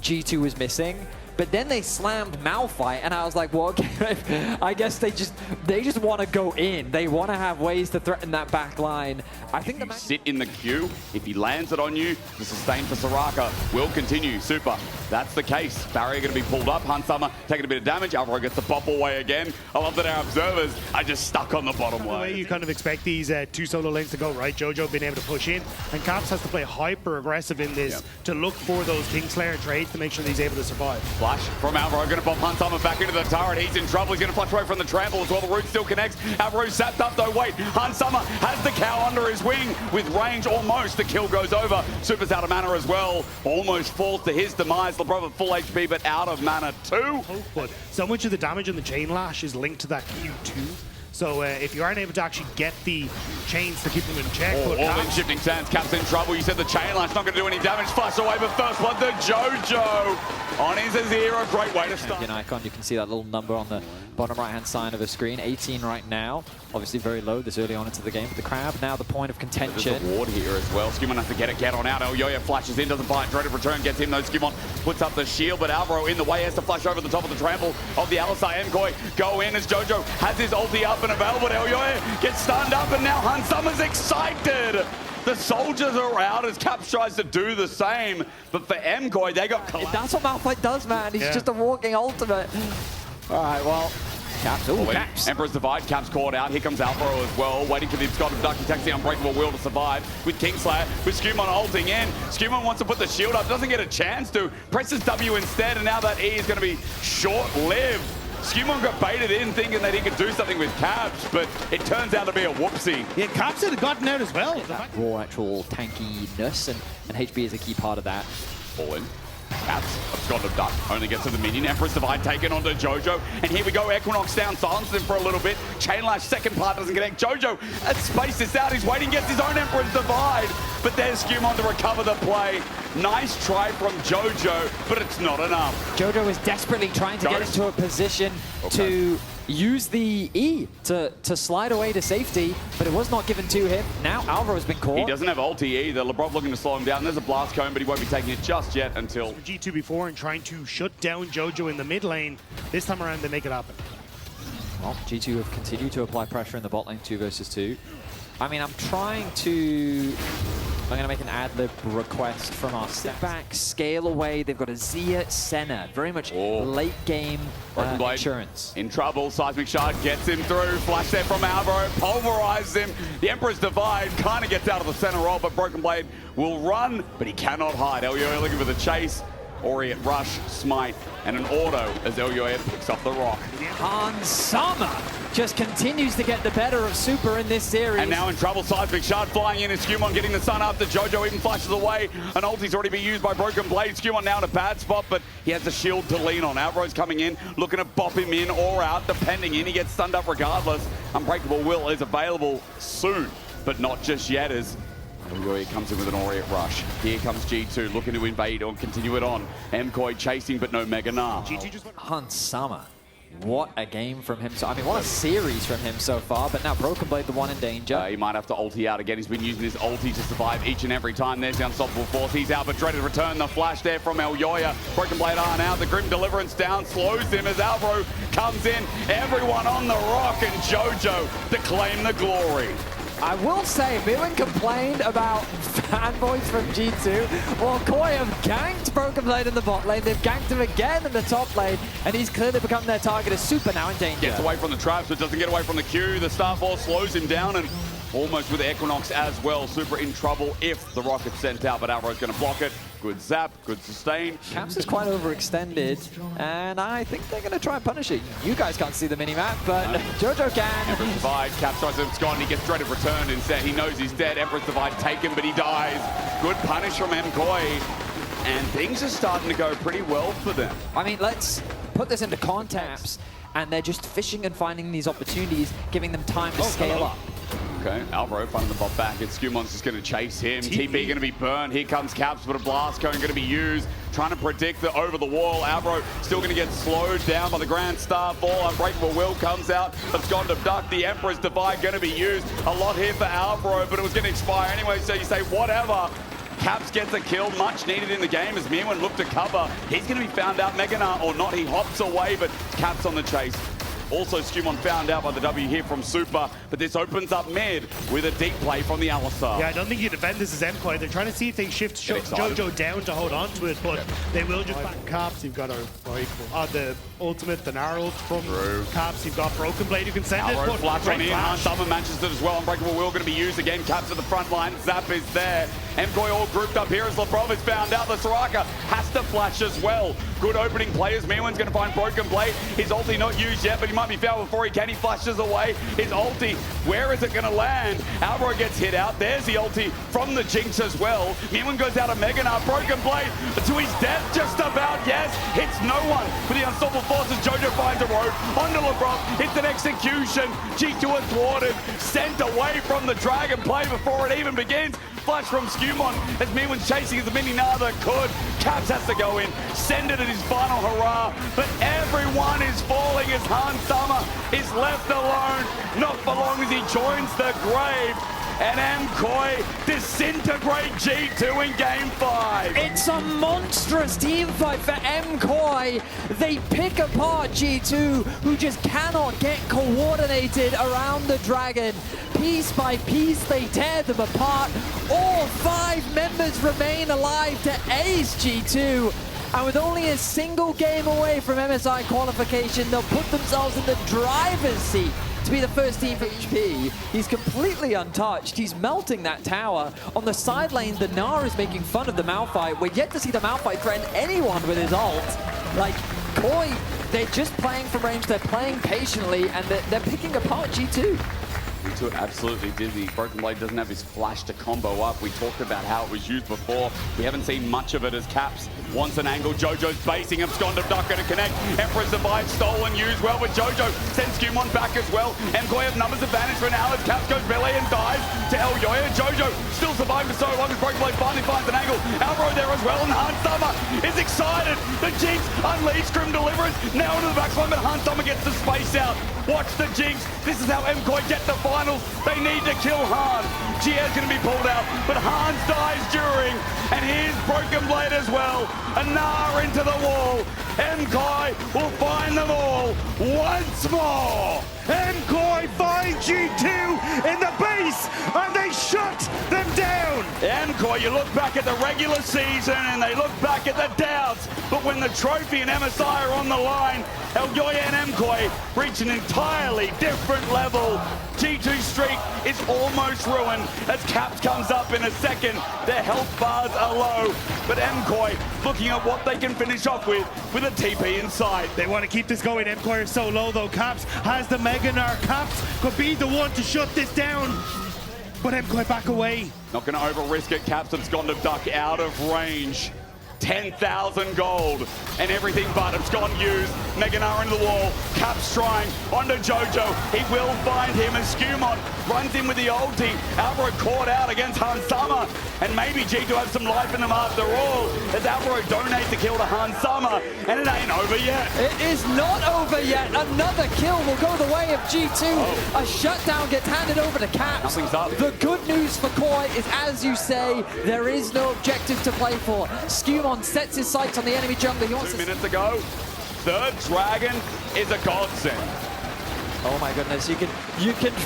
G2 was missing. But then they slammed Malphite, and I was like, well, okay, I guess they just want to go in. They want to have ways to threaten that back line. I think the sit in the queue. If he lands it on you, the sustain for Soraka will continue. Supa, that's the case. Barrier going to be pulled up. Hunsummer taking a bit of damage. Alvaro gets the pop away again. I love that our observers are just stuck on the bottom lane. The way you kind of expect these two solo lanes to go, right? Jojo being able to push in, and Caps has to play hyper aggressive in this to look for those Kingslayer trades to make sure that he's able to survive. Flash from Alvaro, going to pop Hunsummer back into the turret. He's in trouble. He's going to flash away from the trample as well. The root still connects. Alvaro's sapped up though. Wait, Hunsummer has the cow under his wing with range almost. The kill goes over. Supa's out of mana as well. Almost falls to his demise. Labrov at full HP, but out of mana too. But so much of the damage in the chain lash is linked to that Q2. So if you aren't able to actually get the chains to keep them in check. All in shifting sands, Cap's in trouble. You said the chain lash not going to do any damage. Flash away, but first blood to Jojo on his Azir. A great way to start. Icon, you can see that little number on the bottom right-hand side of the screen. 18 right now. Obviously very low this early on into the game. But the Crab now the point of contention. There's a ward here as well. SkewMond has to get on out. Elyoya flashes in, doesn't find dreaded return, gets him though. SkewMond puts up the shield, but Alvaro in the way has to flash over the top of the trample of the Alistar. MKOI go in as Jojo has his ulti up and available. Elyoya gets stunned up, and now Hunsummer's excited. The soldiers are out as Caps tries to do the same, but for MKOI, they got collapsed. That's what Malphite does, man. He's just a walking ultimate. All right, well, Caps. Ooh, Caps. Emperor's Divide, Caps caught out. Here comes Alvaro as well, waiting for the Scott of Duck. He takes the Unbreakable Will to survive with Kingslayer, with SkewMond ulting in. SkewMond wants to put the shield up, doesn't get a chance to. Presses W instead, and now that E is going to be short-lived. SkewMond got baited in thinking that he could do something with Caps, but it turns out to be a whoopsie. Yeah, Caps had gotten out as well. That raw actual tankiness, and HB is a key part of that. All in. Caps of Scott of Duck only gets to the minion. Empress Divide taken onto Jojo. And here we go. Equinox down, silences him for a little bit. Chainlash second part doesn't connect. Jojo space this out. He's waiting, gets his own Empress Divide. But there's SkewMond to recover the play. Nice try from Jojo, but it's not enough. Jojo is desperately trying to get into a position to use the E to slide away to safety, but it was not given to him. Now Alvaro has been caught. He doesn't have ulti either. Labrov looking to slow him down. There's a blast cone, but he won't be taking it just yet until... G2 before and trying to shut down Jojo in the mid lane. This time around, they make it happen. Well, G2 have continued to apply pressure in the bot lane 2 versus 2. I mean, I'm trying to... I'm going to make an ad-lib request from our step back, scale away. They've got a Azir, Senna, very much late game insurance. In trouble, Seismic Shard gets him through. Flash there from Alvaro, pulverizes him. The Emperor's Divide kind of gets out of the center roll, but Broken Blade will run, but he cannot hide. Elyoya looking for the chase. Ori at Rush, Smite, and an auto as Elyoya picks up the rock. Hunsummer just continues to get the better of Supa in this series. And now in trouble, Seismic Shard flying in, and SkewMond getting the sun after Jojo even flashes away. An ulti's already been used by Broken Blade. SkewMond now in a bad spot, but he has a shield to lean on. Alvaro's coming in, looking to bop him in or out, depending in. He gets stunned up regardless. Unbreakable Will is available soon, but not just yet as Elyoya comes in with an Ori at Rush. Here comes G2 looking to invade or continue it on. MKOI chasing, but no Mega Gnar. Hunsummer. What a game from him. So, I mean, what a series from him so far. But now Broken Blade, the one in danger. He might have to ulti out again. He's been using his ulti to survive each and every time. There's the Unstoppable Force. He's out, but dreaded return. The flash there from Elyoya. Broken Blade on out. The Grim Deliverance down. Slows him as Alvaro comes in. Everyone on the rock, and Jojo to claim the glory. I will say, Myrwn complained about fanboys from G2. Well, KOI have ganked Broken Blade in the bot lane. They've ganked him again in the top lane, and he's clearly become their target as Supa now in danger. Gets away from the traps, but doesn't get away from the Q. The Star Force slows him down, and almost with Equinox as well. Supa in trouble if the rocket's sent out, but Alvaro's going to block it. Good zap, good sustain. Caps is quite overextended, and I think they're going to try and punish it. You guys can't see the mini-map, but Jojo can. Emperor's Divide, Caps tries to abscond, he gets dreaded return instead. He knows he's dead. Emperor's Divide taken, but he dies. Good punish from MKOI, and things are starting to go pretty well for them. I mean, let's put this into context, and they're just fishing and finding these opportunities, giving them time to scale up. Okay, Alvaro finding the bot back. SkewMond's just going to chase him. TP going to be burned. Here comes Caps, but a blast cone going to be used. Trying to predict the over the wall. Alvaro still going to get slowed down by the Grand Star Fall. Unbreakable Will comes out. Abscond of Duck. The Emperor's Divide going to be used. A lot here for Alvaro, but it was going to expire anyway, so you say whatever. Caps gets a kill, much needed in the game as Myrwn looked to cover. He's going to be found out, Gnar or not. He hops away, but Caps on the chase. Also, SkewMond found out by the W here from Supa, but this opens up mid with a deep play from the Alistar. Yeah, I don't think you defend this as MKOI. They're trying to see if they shift Jojo down to hold on to it, but they will just back Caps. You've got the ultimate, the Gnar ult from Caps. You've got Broken Blade who can send it. Alvaro flash on in, Summer matches it as well. Unbreakable Will going to be used again. Caps at the front line. Zap is there. MKOI all grouped up here as Labrov is found out. The Soraka has to flash as well. Good opening players. Myrwn's going to find Broken Blade. His ulti not used yet, but he might be fouled before he can. He flashes away his ulti. Where is it going to land? Alvaro gets hit out. There's the ulti from the Jinx as well. Myrwn goes out of Gnar. Broken Blade to his death just about. Yes, hits no one with the unstoppable forces. Jojo finds a road onto Labrov. It's an execution. G2 are thwarted. Sent away from the Dragon play before it even begins. Flash from SkewMond as Myrwn's chasing as many that could. Caps has to go in, send it at his final hurrah, but everyone is falling as Summer is left alone, not for long as he joins the grave. And MKOI disintegrate G2 in Game 5. It's a monstrous team fight for MKOI. They pick apart G2, who just cannot get coordinated around the Dragon. Piece by piece, they tear them apart. All 5 members remain alive to ace G2. And with only a single game away from MSI qualification, they'll put themselves in the driver's seat to be the first team for HP. He's completely untouched. He's melting that tower. On the side lane, the Gnar is making fun of the Malphite. We're yet to see the Malphite threaten anyone with his ult. Like, KOI, they're just playing from range. They're playing patiently, and they're picking apart G2. G2 absolutely dizzy. Broken Blade doesn't have his flash to combo up. We talked about how it was used before. We haven't seen much of it as Caps wants an angle. Jojo's basing him. Skondov not going to connect. Emperor survives. Stolen used well with Jojo. Sends SkewMond back as well. MKOI have numbers advantage for now as Caps goes melee and dies to Elyoya. Jojo still surviving for so long as Broken Blade finally finds an angle. Alvaro there as well, and Summer is excited. The Jinx unleashed Grim Deliverance. Now into the backline, but Summer gets the space out. Watch the Jinx. This is how MKOI get the finals. They need to kill Han. Gia's going to be pulled out, but Hans dies during. And here's Broken Blade as well. A Gnar into the wall. MKOI will find them all once more. MKOI find G2 in the base, and they shut them down. MKOI, you look back at the regular season and they look back at the doubts, but when the trophy and MSI are on the line, Elyoya and MKOI reach an entirely different level. G2 streak is almost ruined as Caps comes up in a second. Their health bars are low, but MKOI looking at what they can finish off with a TP inside. They want to keep this going. MKOI are so low though. Caps has the Gnar. Caps could be the one to shut this down, but MKOI back away. Not going to over-risk it. Caps have Skondov duck out of range. 10,000 gold and everything but abscond used. Gnar into the wall. Caps trying onto Jojo. He will find him as SkewMond runs in with the ulti. Alvaro caught out against Summer, and maybe G2 has some life in them after all as Alvaro donates the kill to Summer, and it ain't over yet. It is not over yet. Another kill will go the way of G2. A shutdown gets handed over to Caps. Nothing's up. The good news for KOI is, as you say, there is no objective to play for. SkewMond sets his sights on the enemy jungler. He wants 2 minutes to go. Third Dragon is a godsend. Oh my goodness, you can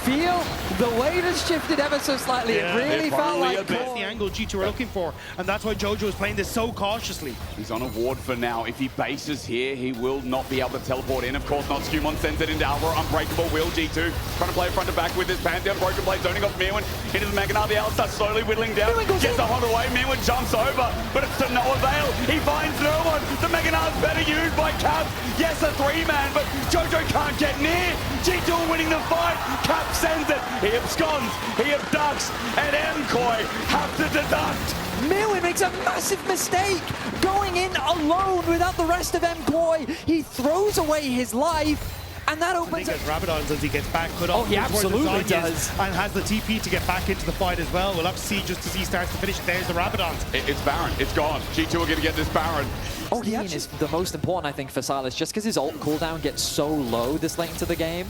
feel the weight has shifted ever so slightly. Yeah, it really felt like that's the angle G2 are looking for, and that's why Jojo is playing this so cautiously. He's on a ward for now. If he bases here, he will not be able to teleport in. Of course not. SkewMond sends it into Alvaro. Unbreakable Will. G2 trying to play front to back with this Pantheon. Broken Blade zoning off Myrwn into the Gnar. The Alistar slowly whittling down. Gets a hot away. Myrwn jumps over, but it's to no avail. He finds no one. The Gnar's better used by Caps. Yes, a 3-man, but Jojo can't get near. G2 winning the fight. Cap sends it. He absconds. He abducts. And MKOI have to deduct. Myrwn makes a massive mistake going in alone without the rest of MKOI. He throws away his life. And that opens up. Rabadons as he gets back. Could he absolutely does. And has the TP to get back into the fight as well. We'll have to see just as he starts to finish. There's the Rabadons. It's Baron. It's gone. G2 are going to get this Baron. Oh, he is the most important, I think, for Sylas, just because his ult cooldown gets so low this late into the game.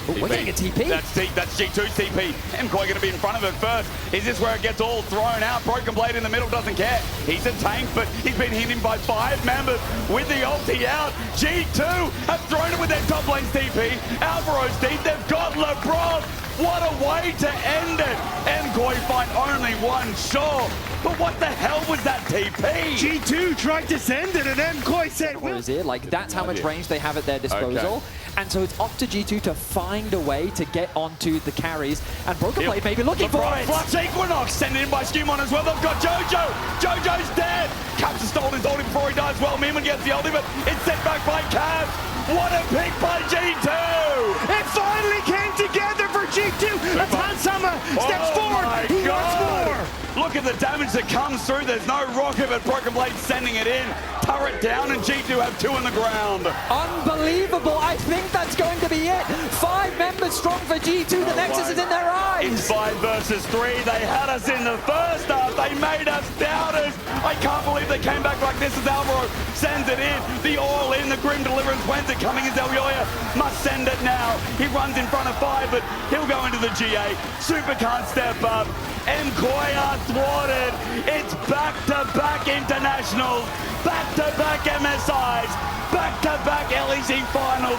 Oh, we're getting a TP. That's G2's TP. MKOI going to be in front of it first. Is this where it gets all thrown out? Broken Blade in the middle doesn't care. He's a tank, but he's been hit by 5 members with the ulti out. G2 have thrown it with their top lane's TP. Alvaro's deep. They've got Labrov. What a way to end it. MKOI find only one shot. But what the hell was that TP? G2 tried to send it, and MKOI said, Or is it? Like, that's how much range they have at their disposal. And so it's up to G2 to find a way to get onto the carries. And Broken Blade may be looking for it. Flux Equinox sent in by SkewMond as well. They've got Jojo. Jojo's dead. Caps has stolen his ulti before he dies. Well, Myrwn gets the ulti, but it's sent back by Caps. What a pick by G2. it finally came together for G2. That's Hansama steps forward. He wants more. Look at the damage that comes through. There's no rocket, but Broken Blade sending it in. Turret down, and G2 have 2 on the ground. Unbelievable. I think that's going to be it. 5 members strong for G2. The Nexus is in their eyes. It's 5 versus 3. They had us in the first half. They made us doubters. I can't believe they came back like this as Alvaro sends it in. The all in, the Grim Deliverance. When's it coming? Is Elyoya must send it now. He runs in front of 5, but he'll go into the GA. Supa can't step up. MKOI are thwarted. It's back-to-back internationals, back-to-back MSIs, back-to-back LEC finals,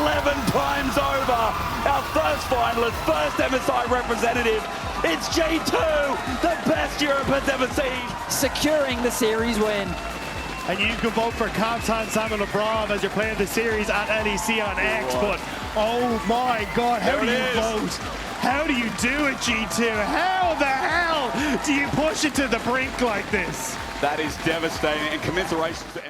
11 times over. Our first finalist, first MSI representative. It's G2, the best Europe has ever seen. Securing the series win. And you can vote for Captain Simon Labrov as you're playing the series at LEC on X. But oh my God, how do you vote? How do you do it, G2? How the hell do you push it to the brink like this? That is devastating, and commiserations to